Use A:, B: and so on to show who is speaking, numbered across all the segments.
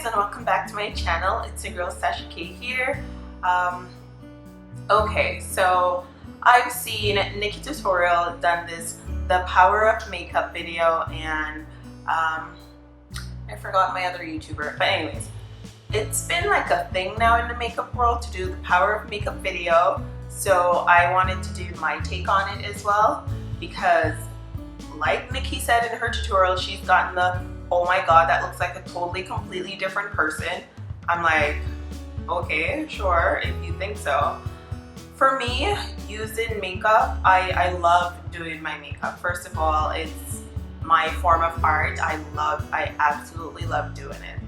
A: and welcome back to my channel. It's your girl Sasha K here. Okay, so I've seen Nikki Tutorial done this The Power of Makeup video, and I forgot my other YouTuber, but anyways, it's been like a thing now in the makeup world to do the Power of Makeup video, so I wanted to do my take on it as well, because like Nikki said in her tutorial, she's gotten the oh my god, that looks like a totally completely different person. I'm like, okay, sure, if you think so. For me, using makeup, I love doing my makeup. First of all, it's my form of art. I absolutely love doing it.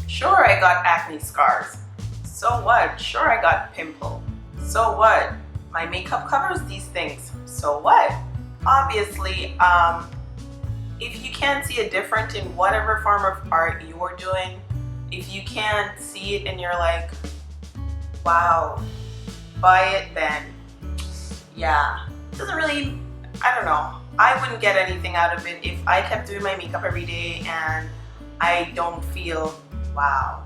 A: Sure, I got acne scars. So what? Sure, I got pimple. So what? My makeup covers these things. So what? Obviously, if you can't see a difference in whatever form of art you're doing, if you can't see it and you're like, wow, buy it, then yeah, it doesn't really, I don't know, I wouldn't get anything out of it if I kept doing my makeup every day and I don't feel wow.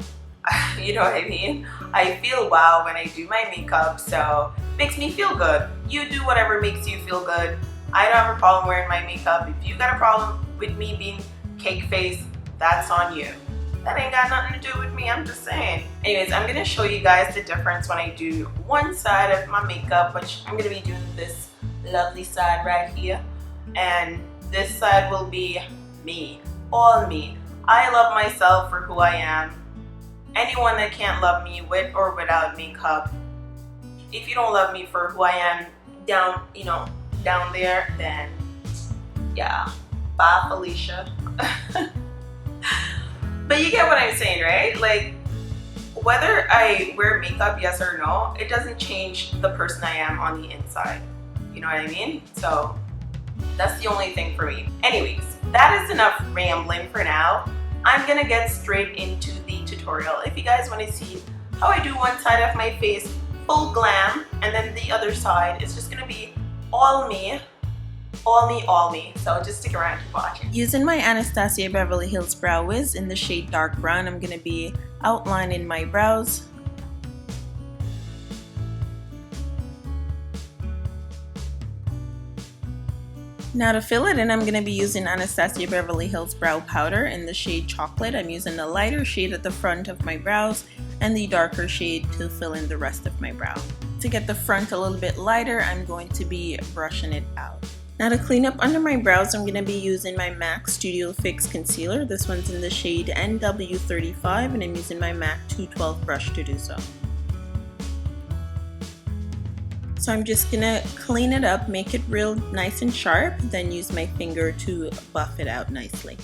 A: You know what I mean? I feel wow when I do my makeup, so it makes me feel good. You do whatever makes you feel good. I don't have a problem wearing my makeup. If you got a problem with me being cake face, that's on you. That ain't got nothing to do with me, I'm just saying. Anyways, I'm gonna show you guys the difference when I do one side of my makeup, which I'm gonna be doing this lovely side right here. And this side will be me, all me. I love myself for who I am. Anyone that can't love me with or without makeup, if you don't love me for who I am down, you know, down there, then yeah, bye Felicia. But you get what I'm saying, right? Like, whether I wear makeup, yes or no, it doesn't change the person I am on the inside. You know what I mean? So that's the only thing for me. Anyways, that is enough rambling for now. I'm gonna get straight into the tutorial. If you guys want to see how I do one side of my face full glam, and then the other side is just gonna be all me, all me, all me. So just stick around and watch it. Using my Anastasia Beverly Hills Brow Wiz in the shade Dark Brown, I'm gonna be outlining my brows. Now to fill it in, I'm gonna be using Anastasia Beverly Hills Brow Powder in the shade Chocolate. I'm using the lighter shade at the front of my brows and the darker shade to fill in the rest of my brow. To get the front a little bit lighter, I'm going to be brushing it out. Now to clean up under my brows, I'm going to be using my MAC Studio Fix Concealer. This one's in the shade NW35, and I'm using my MAC 212 brush to do so. So I'm just going to clean it up, make it real nice and sharp, then use my finger to buff it out nicely.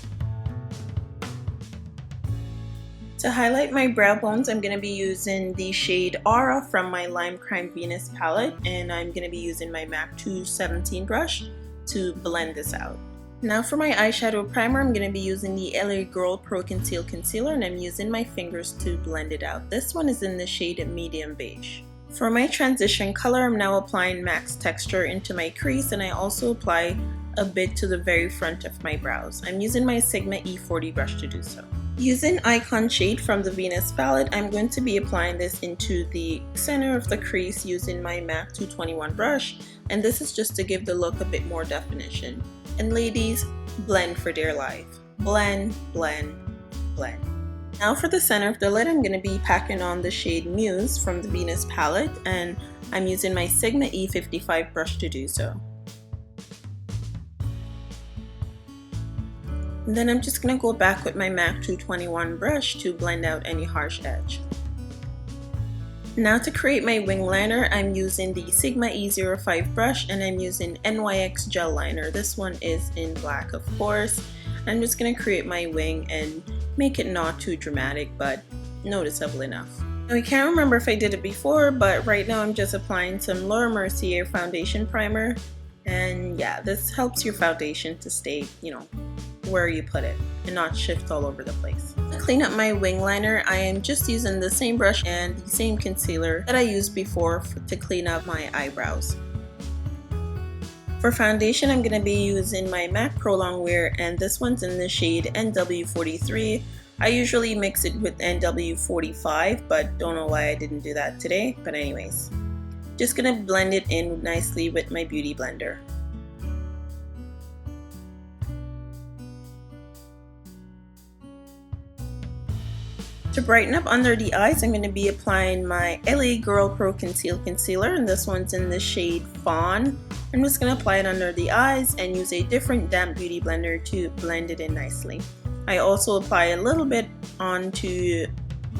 A: To highlight my brow bones, I'm going to be using the shade Aura from my Lime Crime Venus palette, and I'm going to be using my MAC 217 brush to blend this out. Now for my eyeshadow primer, I'm going to be using the LA Girl Pro Conceal Concealer, and I'm using my fingers to blend it out. This one is in the shade Medium Beige. For my transition color, I'm now applying Max Texture into my crease, and I also apply a bit to the very front of my brows. I'm using my Sigma E40 brush to do so. Using Icon Shade from the Venus palette, I'm going to be applying this into the center of the crease using my MAC 221 brush, and this is just to give the look a bit more definition. And ladies, blend for dear life. Blend, blend, blend. Now for the center of the lid, I'm going to be packing on the shade Muse from the Venus palette, and I'm using my Sigma E55 brush to do so. And then I'm just going to go back with my MAC 221 brush to blend out any harsh edge. Now to create my wing liner, I'm using the Sigma E05 brush, and I'm using NYX Gel Liner. This one is in black, of course. I'm just going to create my wing and make it not too dramatic, but noticeable enough. Now, I can't remember if I did it before, but right now I'm just applying some Laura Mercier foundation primer. And yeah, this helps your foundation to stay, you know, where you put it and not shift all over the place. To clean up my wing liner, I am just using the same brush and the same concealer that I used before to clean up my eyebrows. For foundation, I'm going to be using my MAC Pro Longwear, and this one's in the shade NW43. I usually mix it with NW45, but don't know why I didn't do that today. But anyways, just gonna blend it in nicely with my beauty blender. To brighten up under the eyes, I'm going to be applying my LA Girl Pro Conceal Concealer, and this one's in the shade Fawn. I'm just going to apply it under the eyes and use a different damp beauty blender to blend it in nicely. I also apply a little bit onto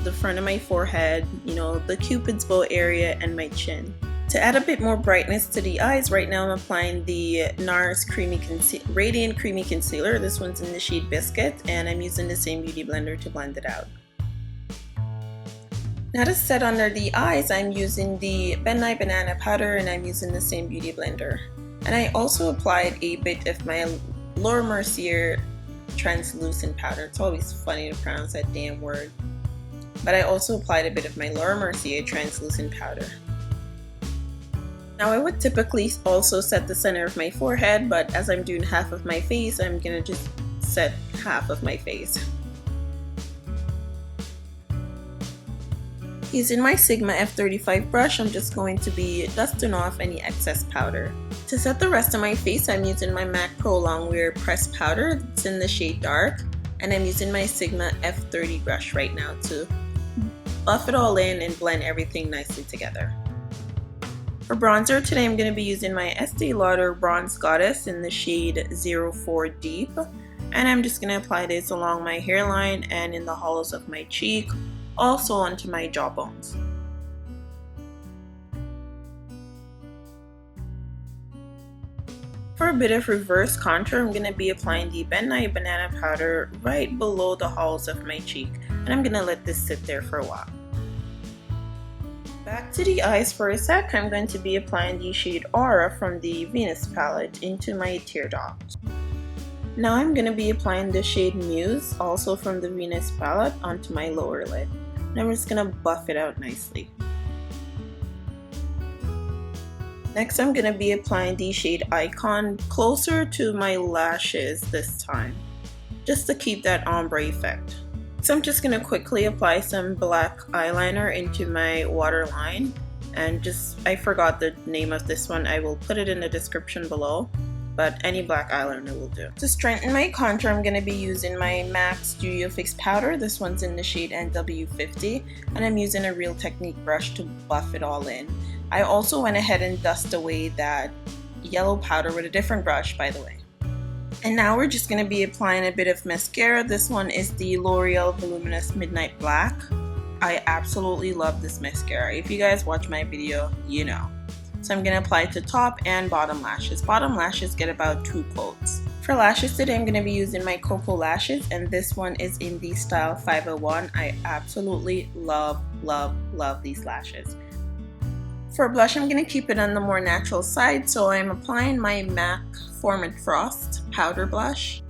A: the front of my forehead, you know, the Cupid's bow area and my chin. To add a bit more brightness to the eyes, right now I'm applying the Nars Radiant Creamy Concealer. This one's in the shade Biscuit, and I'm using the same beauty blender to blend it out. Now to set under the eyes, I'm using the Nye Banana Powder, and I'm using the same beauty blender. And I also applied a bit of my Mercier Translucent powder. It's always funny to pronounce that damn word. But I also applied a bit of my Mercier Translucent powder. Now I would typically also set the center of my forehead, but as I'm doing half of my face, I'm gonna just set half of my face. Using my Sigma F35 brush, I'm just going to be dusting off any excess powder. To set the rest of my face, I'm using my MAC Pro Longwear Pressed Powder. It's in the shade Dark, and I'm using my Sigma F30 brush right now to buff it all in and blend everything nicely together. For bronzer today, I'm going to be using my Estee Lauder Bronze Goddess in the shade 04 Deep, and I'm just going to apply this along my hairline and in the hollows of my cheek, also onto my jawbones. For a bit of reverse contour, I'm going to be applying the Nye Banana Powder right below the hollows of my cheek, and I'm going to let this sit there for a while. Back to the eyes for a sec, I'm going to be applying the shade Aura from the Venus palette into my tear ducts. Now I'm going to be applying the shade Muse, also from the Venus palette, onto my lower lid. And I'm just going to buff it out nicely. Next, I'm going to be applying the shade Icon closer to my lashes this time, just to keep that ombre effect. So I'm just going to quickly apply some black eyeliner into my waterline, and I forgot the name of this one. I will put it in the description below, but any black eyeliner will do. To strengthen my contour, I'm going to be using my MAC Studio Fix powder. This one's in the shade NW50, and I'm using a Real Technique brush to buff it all in. I also went ahead and dusted away that yellow powder with a different brush, by the way. And now we're just going to be applying a bit of mascara. This one is the Loreal Voluminous Midnight Black. I absolutely love this mascara. If you guys watch my video, you know. So I'm going to apply it to top and bottom lashes. Bottom lashes get about 2 coats. For lashes today, I'm going to be using my Koko Lashes, and this one is in the style 501. I absolutely love these lashes. For blush, I'm going to keep it on the more natural side, so I'm applying my MAC Form and Frost powder blush.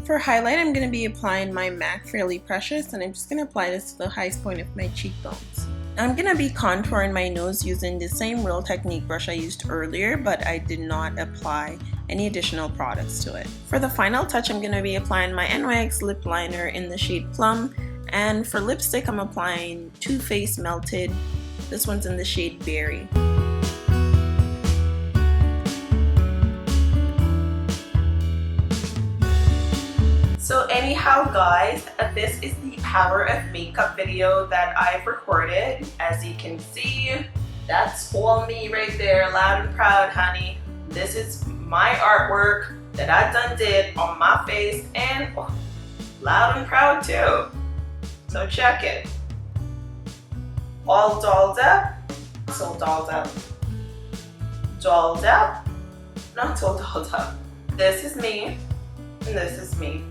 A: For highlight, I'm going to be applying my MAC Fairly Precious, and I'm just going to apply this to the highest point of my cheekbones. I'm going to be contouring my nose using the same Real Technique brush I used earlier, but I did not apply any additional products to it. For the final touch, I'm going to be applying my NYX Lip Liner in the shade Plum, and for lipstick, I'm applying Too Faced Melted. This one's in the shade Berry. So anyhow guys, this is the power of makeup video that I've recorded. As you can see, that's all me right there, loud and proud, honey. This is my artwork that I done did on my face, and loud and proud too. So check it. All dolled up, so dolled up, dolled up, not so dolled up. This is me, and this is me.